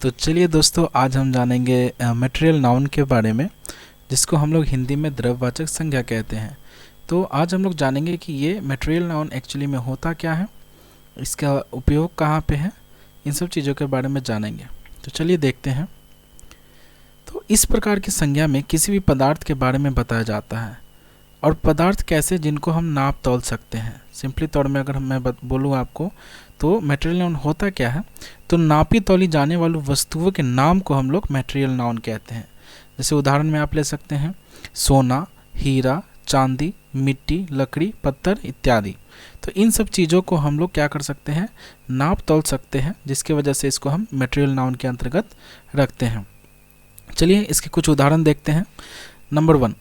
तो चलिए दोस्तों, आज हम जानेंगे मटेरियल नाउन के बारे में, जिसको हम लोग हिंदी में द्रव्यवाचक संज्ञा कहते हैं। तो आज हम लोग जानेंगे कि ये मटेरियल नाउन एक्चुअली में होता क्या है, इसका उपयोग कहाँ पे है, इन सब चीज़ों के बारे में जानेंगे। तो चलिए देखते हैं। तो इस प्रकार की संज्ञा में किसी भी पदार्थ के बारे में बताया जाता है, और पदार्थ कैसे जिनको हम नाप तौल सकते हैं। सिंपली तौर में अगर मैं बोलूँ आपको, तो मटेरियल नाउन होता क्या है, तो नापी तौली जाने वाली वस्तुओं के नाम को हम लोग मटेरियल नाउन कहते हैं। जैसे उदाहरण में आप ले सकते हैं सोना, हीरा, चांदी, मिट्टी, लकड़ी, पत्थर इत्यादि। तो इन सब चीज़ों को हम लोग क्या कर सकते हैं, नाप तौल सकते हैं, जिसकी वजह से इसको हम मटेरियल नाउन के अंतर्गत रखते हैं। चलिए इसके कुछ उदाहरण देखते हैं। नंबर 1,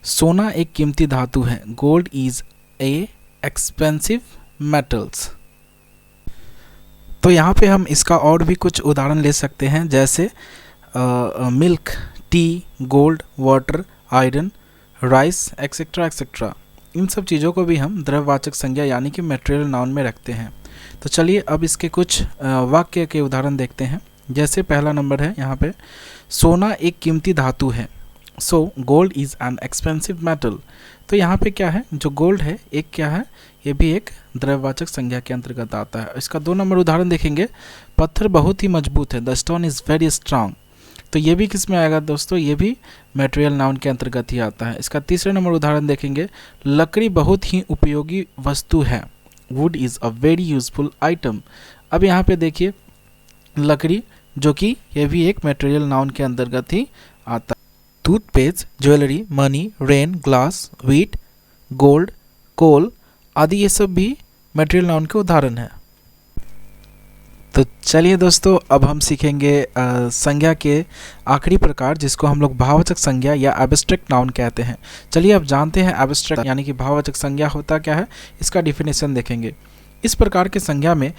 सोना एक कीमती धातु है। Gold is a expensive metals. तो यहाँ पे हम इसका और भी कुछ उदाहरण ले सकते हैं, जैसे milk, tea, gold, water, iron, rice etcetera etcetera. इन सब चीज़ों को भी हम द्रव्यवाचक संज्ञा यानी कि मटेरियल नाउन में रखते हैं। तो चलिए अब इसके कुछ वाक्य के उदाहरण देखते हैं। जैसे पहला नंबर है यहाँ पे, सोना एक कीमती धातु है। So gold is an expensive metal. तो यहाँ पे क्या है, जो गोल्ड है एक क्या है, ये भी एक द्रव्यवाचक संज्ञा के अंतर्गत आता है। इसका 2 नंबर उदाहरण देखेंगे, पत्थर बहुत ही मजबूत है। The stone is very strong. तो ये भी किस में आएगा दोस्तों, ये भी मटेरियल नाउन के अंतर्गत ही आता है। इसका 3रा नंबर उदाहरण देखेंगे, लकड़ी बहुत ही उपयोगी वस्तु है। Would is a very useful item. अब यहाँ पे देखिए लकड़ी, जो कि ये भी एक मटेरियल नाउन के अंतर्गत ही आता है। Toothpaste, jewellery, money, rain, glass, wheat, gold, coal आदि ये सब भी मटेरियल नाउन के उदाहरण हैं। तो चलिए दोस्तों, अब हम सीखेंगे संज्ञा के आखिरी प्रकार, जिसको हम लोग भाववाचक संज्ञा या एब्स्ट्रैक्ट नाउन कहते हैं। चलिए अब जानते हैं एब्स्ट्रैक्ट यानी कि भाववाचक संज्ञा होता क्या है, इसका डिफिनेशन देखेंगे। इस प्रकार की संज्ञा में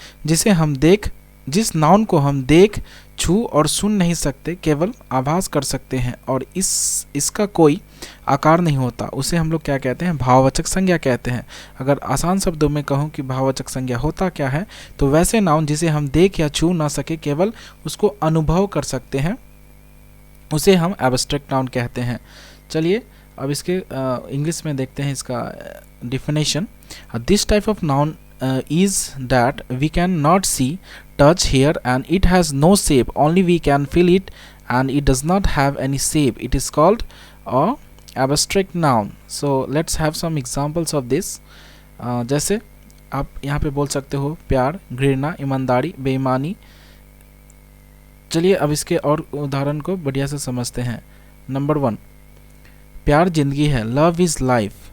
जिस नाउन को हम देख, छू और सुन नहीं सकते, केवल आभास कर सकते हैं, और इसका कोई आकार नहीं होता, उसे हम लोग क्या कहते हैं, भाववाचक संज्ञा कहते हैं। अगर आसान शब्दों में कहूँ कि भाववाचक संज्ञा होता क्या है, तो वैसे नाउन जिसे हम देख या छू ना सके, केवल उसको अनुभव कर सकते हैं, उसे हम एब्स्ट्रैक्ट नाउन कहते हैं। चलिए अब इसके इंग्लिश में देखते हैं इसका definition. This type of noun is that we can not see, touch, hear, and it has no shape, only we can feel it, and it does not have any shape. It is called a abstract noun. So let's have some examples of this. जैसे आप यहाँ पे बोल सकते हो प्यार, घृणा, ईमानदारी, बेईमानी। चलिए अब इसके और उदाहरण को बढ़िया से समझते हैं। नंबर 1, प्यार जिंदगी है। Love is life.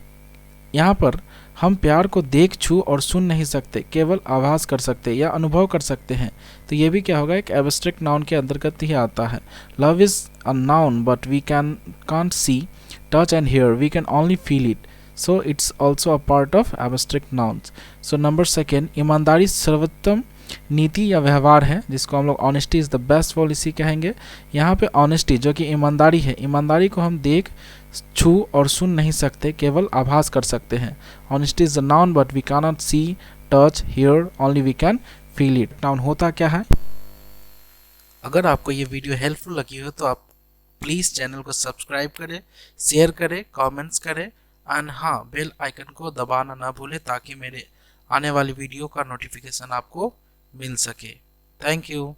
यहाँ पर हम प्यार को देख, छू और सुन नहीं सकते, केवल आभास कर सकते या अनुभव कर सकते हैं। तो ये भी क्या होगा, एक एब्स्ट्रैक्ट नाउन के अंतर्गत ही आता है। Love is a noun but we can't see, touch and hear, we can only feel it, so it's also a part of abstract nouns. So number 2, ईमानदारी सर्वोत्तम नीति या व्यवहार है, जिसको हम लोग honesty is the best policy कहेंगे। यहाँ पे ऑनेस्टी जो कि ईमानदारी है, ईमानदारी को हम देख, छू और सुन नहीं सकते, केवल आभास कर सकते हैं। Honesty is the noun but we can not see, touch, hear, only we can feel it. Noun होता क्या है। अगर आपको ये वीडियो हेल्पफुल लगी हो तो आप प्लीज़ चैनल को सब्सक्राइब करें, शेयर करें, कमेंट्स करें, एंड हाँ, बेल आइकन को दबाना ना भूलें, ताकि मेरे आने वाली वीडियो का नोटिफिकेशन आपको मिल सके। Thank you.